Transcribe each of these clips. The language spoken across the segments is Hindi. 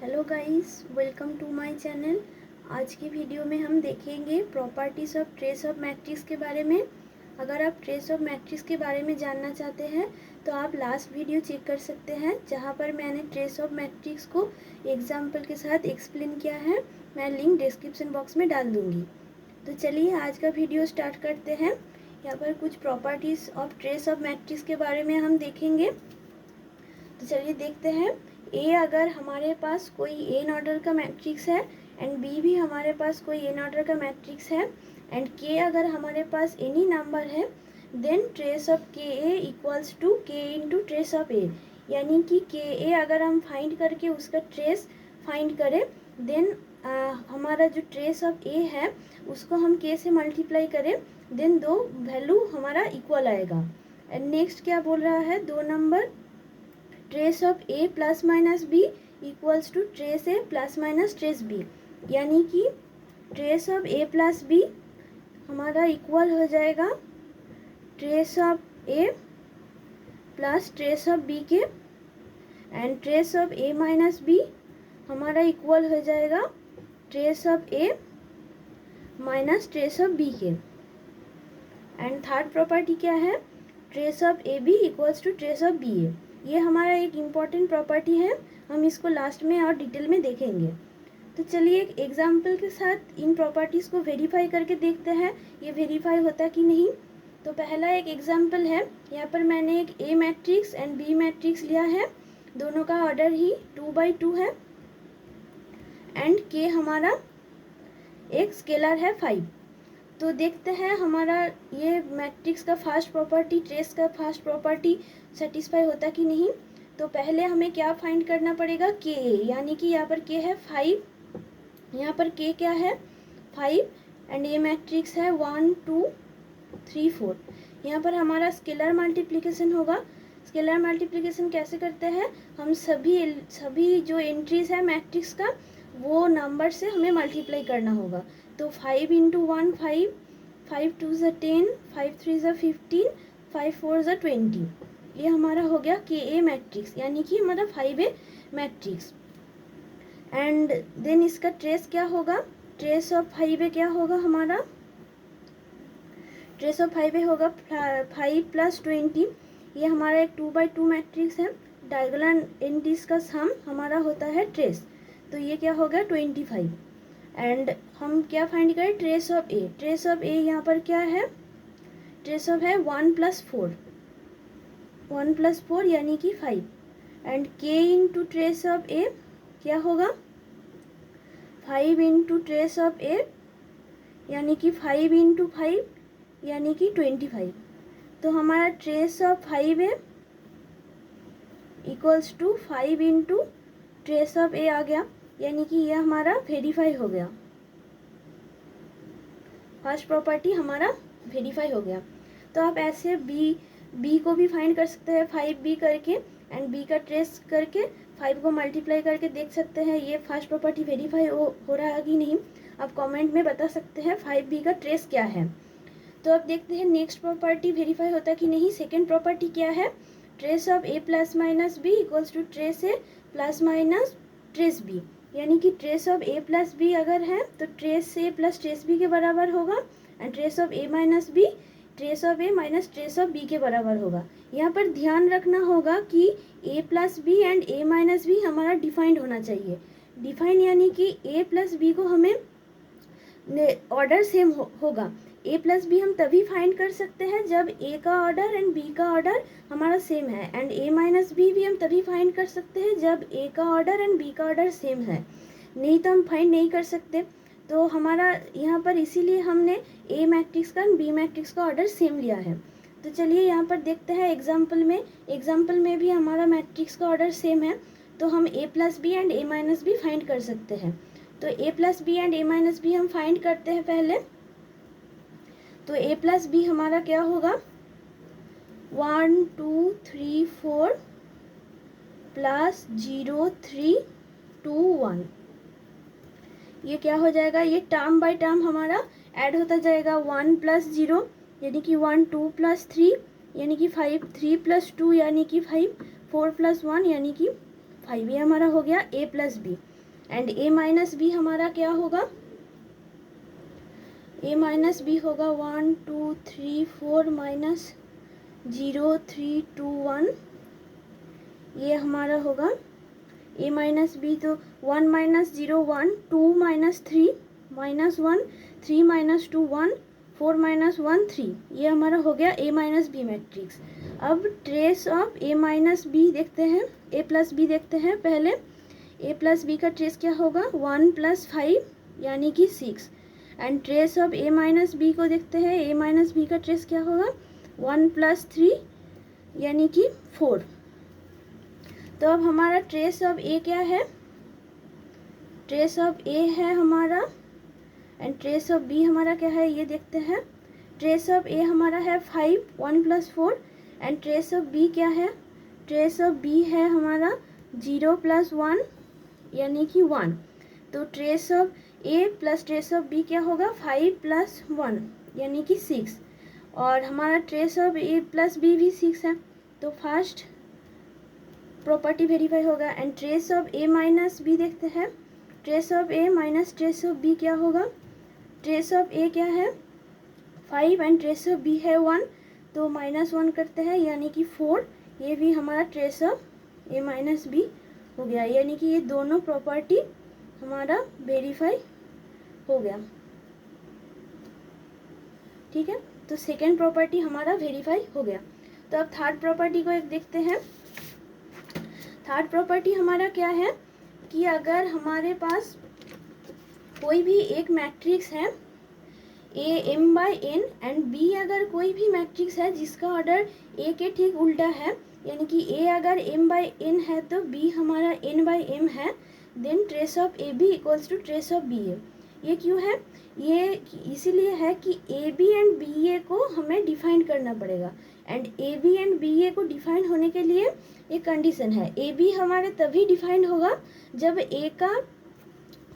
Hello guys, welcome to my channel. आज की वीडियो में हम देखेंगे properties of trace of matrix के बारे में। अगर आप ट्रेस ऑफ मैट्रिक्स के बारे में जानना चाहते हैं तो आप लास्ट वीडियो चेक कर सकते हैं, जहां पर मैंने ट्रेस ऑफ मैट्रिक्स को एग्जाम्पल के साथ एक्सप्लेन किया है। मैं लिंक डिस्क्रिप्शन बॉक्स में डाल दूँगी। तो चलिए आज का वीडियो स्टार्ट करते हैं। यहाँ पर कुछ properties of trace of matrix के बारे में हम देखेंगे। तो चलिए देखते हैं। ए अगर हमारे पास कोई एन ऑर्डर का मैट्रिक्स है एंड बी भी हमारे पास कोई एन ऑर्डर का मैट्रिक्स है एंड के अगर हमारे पास एनी नंबर है, देन ट्रेस ऑफ के ए इक्वल्स टू के इंटू ट्रेस ऑफ ए। यानी कि के ए अगर हम फाइंड करके उसका ट्रेस फाइंड करें, देन हमारा जो ट्रेस ऑफ ए है उसको हम के से मल्टीप्लाई करें, देन दो वैल्यू हमारा इक्वल आएगा। एंड नेक्स्ट क्या बोल रहा है, 2 number trace of A plus minus B equals to trace A plus minus trace B. यानी कि trace of A plus B हमारा इक्वल हो जाएगा trace of A plus trace of B के, and trace of A minus B हमारा इक्वल हो जाएगा trace of A minus trace of B के। एंड थर्ड प्रॉपर्टी क्या है, trace of A B equals to trace of B A. ये हमारा एक इम्पॉर्टेंट प्रॉपर्टी है, हम इसको लास्ट में और डिटेल में देखेंगे। तो चलिए एक एग्जाम्पल के साथ इन प्रॉपर्टीज़ को वेरीफाई करके देखते हैं ये वेरीफाई होता कि नहीं। तो पहला एक एग्जाम्पल है, यहाँ पर मैंने एक A matrix and B matrix लिया है, दोनों का ऑर्डर ही 2x2 है एंड के हमारा एक स्केलर है 5। तो देखते हैं हमारा ये मैट्रिक्स का फर्स्ट प्रॉपर्टी, ट्रेस का फर्स्ट प्रॉपर्टी सेटिस्फाई होता कि नहीं। तो पहले हमें क्या फाइंड करना पड़ेगा, के ए। यानी कि यहाँ पर के है 5, यहाँ पर के क्या है 5 एंड ये मैट्रिक्स है 1 2 3 4। यहाँ पर हमारा स्केलर मल्टीप्लिकेशन होगा। स्केलर मल्टीप्लिकेशन कैसे करते हैं, हम सभी जो एंट्रीज है मैट्रिक्स का वो नंबर से हमें मल्टीप्लाई करना होगा। तो 5 इंटू 1 5, 5 2 ज़ा 10, 5 3 ज़ा 15, 5 4 ज़ा 20। ये हमारा हो गया के ए मैट्रिक्स, यानी कि हमारा 5A मैट्रिक्स। एंड देन इसका ट्रेस क्या होगा, ट्रेस ऑफ 5A क्या होगा हमारा, ट्रेस ऑफ 5A होगा 5 प्लस 20। ये हमारा एक 2x2 मैट्रिक्स है, डायगोनल एंट्रीज का सम हमारा होता है ट्रेस। तो ये क्या हो गया 25। एंड हम क्या फाइंड करें, trace of A. Trace of A यहाँ पर क्या है, ट्रेस ऑफ है 1 + 4, 1 + 4 यानी कि 5। एंड के इंटू ट्रेस ऑफ ए क्या होगा, 5 इंटू ट्रेस ऑफ ए यानी कि 5 इंटू 5 यानी कि 25। तो हमारा trace of 5A equals to 5 into trace of A आ गया, यानी कि यह हमारा वेरीफाई हो गया। फर्स्ट प्रॉपर्टी हमारा वेरीफाई हो गया। तो आप ऐसे बी को भी फाइंड कर सकते हैं 5B करके, एंड बी का ट्रेस करके 5 को मल्टीप्लाई करके देख सकते हैं ये फर्स्ट प्रॉपर्टी वेरीफाई हो रहा है कि नहीं। आप कमेंट में बता सकते हैं 5B का ट्रेस क्या है। तो अब देखते हैं नेक्स्ट प्रॉपर्टी वेरीफाई होता कि नहीं। सेकेंड प्रॉपर्टी क्या है, trace of A plus minus B equals to trace A plus minus trace B. यानी कि trace of A plus B अगर है तो trace A plus trace B के बराबर होगा, and trace of A minus B trace of A minus trace of B के बराबर होगा। यहाँ पर ध्यान रखना होगा कि A plus B and A minus B हमारा डिफाइंड होना चाहिए। डिफाइंड यानी कि ए प्लस बी को हमें ऑर्डर सेम होगा। ए प्लस बी हम तभी फाइंड कर सकते हैं जब ए का ऑर्डर एंड बी का ऑर्डर हमारा सेम है, एंड ए माइनस बी भी हम तभी फाइंड कर सकते हैं जब ए का ऑर्डर एंड बी का ऑर्डर सेम है, नहीं तो हम फाइंड नहीं कर सकते। तो हमारा यहाँ पर इसीलिए हमने ए मैट्रिक्स का एंड बी मैट्रिक्स का ऑर्डर सेम लिया है। तो चलिए यहाँ पर देखते हैं एग्जाम्पल में भी हमारा मैट्रिक्स का ऑर्डर सेम है, तो हम A plus B and A minus B find कर सकते हैं। तो A plus B and A minus B हम फाइंड करते हैं पहले। तो a प्लस बी हमारा क्या होगा, 1 2 3 4 प्लस 0 3 2 1। ये क्या हो जाएगा, ये टर्म बाय टर्म हमारा ऐड होता जाएगा। 1 + 0 यानी कि 1, 2 + 3 यानी कि 5, 3 + 2 यानी कि 5, 4 + 1 यानी कि 5, ये हमारा हो गया a plus B. And a minus B हमारा क्या होगा, a माइनस बी होगा 1 2 3 4 माइनस 0 3 2 1, ये हमारा होगा a माइनस बी। तो 1 minus 0 1, 2 minus 3 minus 1, 3 minus 2 1, 4 minus 1 3, ये हमारा हो गया a माइनस बी मैट्रिक्स। अब trace of a minus B देखते हैं, a प्लस बी देखते हैं। पहले a प्लस बी का ट्रेस क्या होगा, 1 प्लस 5 यानी कि 6। And trace of a minus B को देखते हैं, a माइनस बी का ट्रेस क्या होगा, 1 प्लस 3 यानी कि 4। तो अब हमारा ट्रेस ऑफ a क्या है, ट्रेस ऑफ a है हमारा, एंड ट्रेस ऑफ b हमारा क्या है ये देखते हैं। ट्रेस ऑफ a हमारा है 5 1 plus 4, and trace of b क्या है, ट्रेस ऑफ b है हमारा 0 प्लस 1 यानी कि 1। तो trace of a plus trace of b क्या होगा, 5 प्लस 1 यानी कि 6, और हमारा trace of a plus b भी 6 है। तो फर्स्ट प्रॉपर्टी वेरीफाई होगा। And trace of a minus b देखते हैं, trace of a minus trace of b क्या होगा, ट्रेस ऑफ a क्या है 5 एंड ट्रेस ऑफ b है 1, तो -1 करते हैं यानी कि 4, ये भी हमारा trace of a minus b हो गया। यानी कि ये दोनों प्रॉपर्टी हमारा वेरीफाई हो गया, ठीक है। तो सेकेंड प्रॉपर्टी हमारा वेरीफाई हो गया। तो अब थर्ड प्रॉपर्टी को एक देखते हैं। थर्ड प्रॉपर्टी हमारा क्या है कि अगर हमारे पास कोई भी एक मैट्रिक्स है a m by n and b अगर कोई भी मैट्रिक्स है जिसका ऑर्डर a के ठीक उल्टा है, यानी कि a अगर m बाई n है तो b हमारा n बाई m है, then trace of A B equals to trace of B A. ये क्यों है, ये इसीलिए है कि A B and B A को हमें डिफाइन करना पड़ेगा। And A B and B A को डिफाइन होने के लिए एक कंडीशन है, ए बी हमारे तभी डिफाइन होगा जब ए का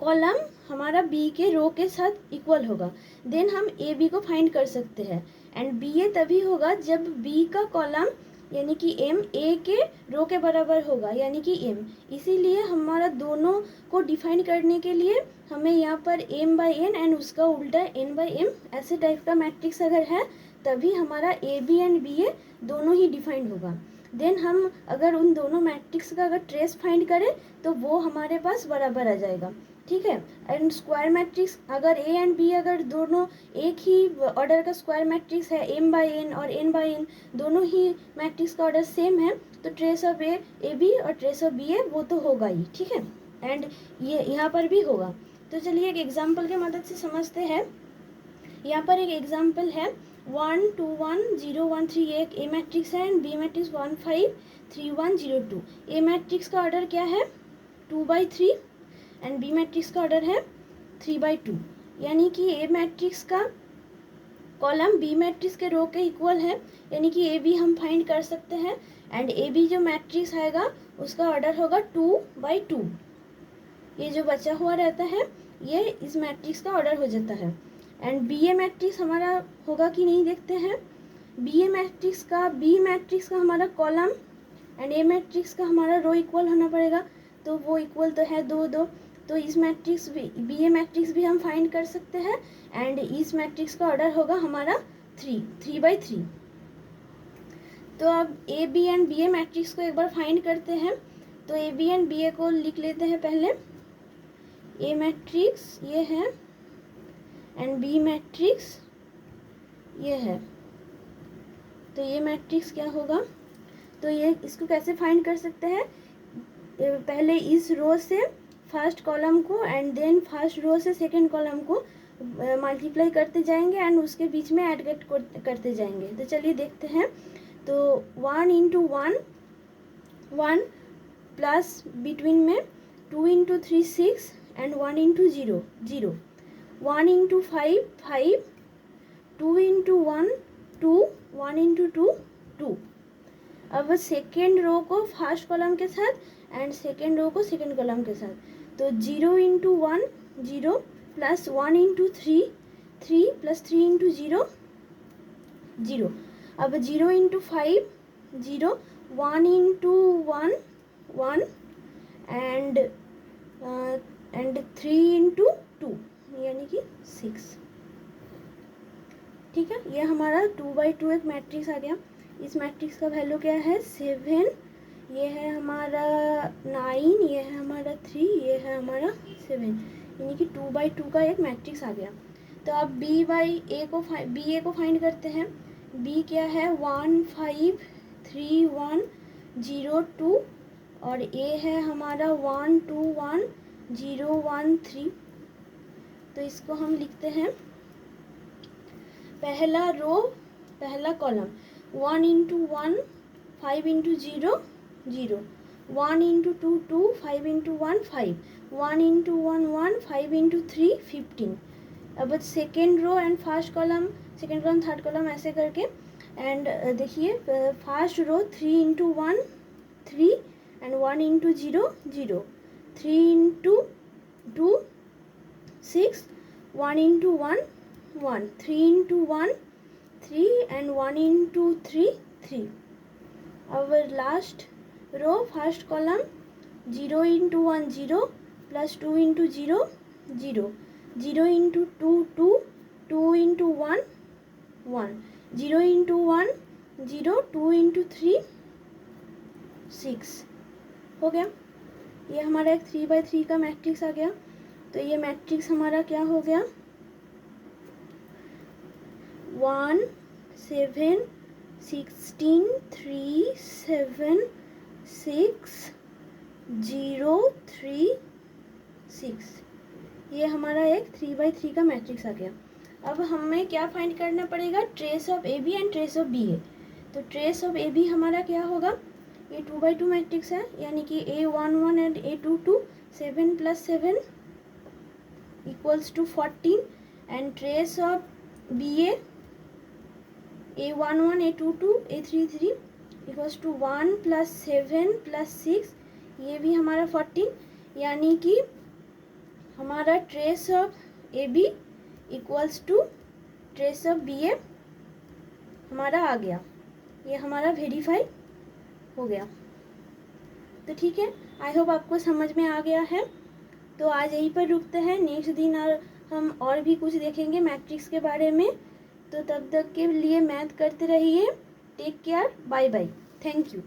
कॉलम हमारा बी के रो के साथ इक्वल होगा, देन हम ए बी को फाइंड कर सकते हैं। एंड बी ए तभी होगा जब बी का कॉलम यानी कि एम ए के रो के बराबर होगा यानी कि एम। इसीलिए हमारा दोनों को डिफाइन करने के लिए हमें यहाँ पर एम बाई एन एंड उसका उल्टा एन बाई एम ऐसे टाइप का मैट्रिक्स अगर है तभी हमारा ए बी एंड बी ए दोनों ही डिफाइंड होगा। देन हम अगर उन दोनों मैट्रिक्स का अगर ट्रेस फाइंड करें तो वो हमारे पास बराबर आ जाएगा, ठीक है। एंड स्क्वायर मैट्रिक्स अगर ए एंड बी अगर दोनों एक ही ऑर्डर का स्क्वायर मैट्रिक्स है, एम बाई एन और एन बाई एन दोनों ही मैट्रिक्स का ऑर्डर सेम है, तो ट्रेस ऑफ ए बी और ट्रेस ऑफ बी ए वो तो होगा ही, ठीक है। एंड ये यहाँ पर भी होगा। तो चलिए एक एग्जाम्पल के मदद से समझते हैं। यहाँ पर एक एग्जाम्पल है 1 2 1 0 1 3, एक ए मैट्रिक्स है and B matrix 1 5 3 1 0 2। A matrix का ऑर्डर क्या है 2/3 एंड बी मैट्रिक्स का ऑर्डर है 3/2, यानी कि ए मैट्रिक्स का कॉलम बी मैट्रिक्स के रो के इक्वल है, यानी कि ए बी हम फाइंड कर सकते हैं। एंड ए बी जो मैट्रिक्स आएगा उसका ऑर्डर होगा 2/2, ये जो बचा हुआ रहता है ये इस मैट्रिक्स का ऑर्डर हो जाता है। एंड बी ए मैट्रिक्स हमारा होगा कि नहीं देखते हैं। बी मैट्रिक्स का हमारा कॉलम एंड ए मैट्रिक्स का हमारा रो इक्वल होना पड़ेगा, तो वो इक्वल तो है 2 2, तो इस मैट्रिक्स बी ए मैट्रिक्स भी हम फाइंड कर सकते हैं। एंड इस मैट्रिक्स का ऑर्डर होगा हमारा 3/3। तो अब A B and B A matrix को एक बार फाइंड करते हैं। तो A B and B A को लिख लेते हैं पहले। ए मैट्रिक्स ये है एंड बी मैट्रिक्स ये है, तो ये मैट्रिक्स क्या होगा, तो ये इसको कैसे फाइंड कर सकते हैं, पहले इस रो से फर्स्ट कॉलम को एंड देन फर्स्ट रो से सेकंड कॉलम को मल्टीप्लाई करते जाएंगे एंड उसके बीच में ऐड करते जाएंगे। तो चलिए देखते हैं। तो 1 × 1 1 प्लस बिटवीन में 2 × 3 6 एंड 1 × 0 0, 1 × 5 5, 2 × 1 2, 1 × 2 2। अब सेकेंड रो को फर्स्ट कॉलम के साथ एंड सेकेंड रो को सेकेंड कॉलम के साथ, तो 0 × 1 0 प्लस 1 × 3 3 प्लस 3 × 0 0। अब 0 × 5 0, 1 × 1 1, एंड 3 इंटू 2 यानी कि 6। ठीक है, ये हमारा 2x2 एक मैट्रिक्स आ गया। इस मैट्रिक्स का वैल्यू क्या है 7, ये है हमारा 9, ये है हमारा 3, ये है हमारा 7, यानी कि 2x2 का एक मैट्रिक्स आ गया। तो अब बी ए को फाइंड करते हैं। बी क्या है 1 5 3 1 0 2 और ए है हमारा 1 2 1 0 1 3। तो इसको हम लिखते हैं पहला रो पहला column 1 into 1 5 into 0 0, 1 into 2 2 5 into 1 5, 1 into 1 1 5 into 3 15। अब second row and first column third column ऐसे करके। एंड देखिए first row 3 into 1 3 and 1 into 0 0, 3 into 2 6, 1 into 1 1, 3 into 1 3 and 1 into 3 3। our last row first column 0 into 1 0 plus 2 into 0 0, 0 into 2 2, 2 into 1 1, 0 into 1 0, 2 into 3 6। हो गया, ये हमारा एक 3x3 का मैट्रिक्स आ गया। तो ये मैट्रिक्स हमारा क्या हो गया 1 7 16 3 7 6 0 3 6। ये हमारा एक 3x3 का मैट्रिक्स आ गया। अब हमें क्या फाइंड करना पड़ेगा trace of A B and trace of B A. तो ट्रेस ऑफ ए बी हमारा क्या होगा, ये 2x2 मैट्रिक्स है यानी कि A11 and A22, 7 + 7 = 14 and trace of B A A11 A22 A33 = 1 + 7 + 6, ये भी हमारा 14, यानी कि हमारा trace of A B = trace of B A हमारा आ गया। ये हमारा वेरीफाई हो गया। तो ठीक है, आई होप आपको समझ में आ गया है। तो आज यहीं पर रुकते हैं, नेक्स्ट दिन और हम और भी कुछ देखेंगे मैट्रिक्स के बारे में। तो तब तक के लिए मैथ करते रहिए। Take care, bye bye, thank you.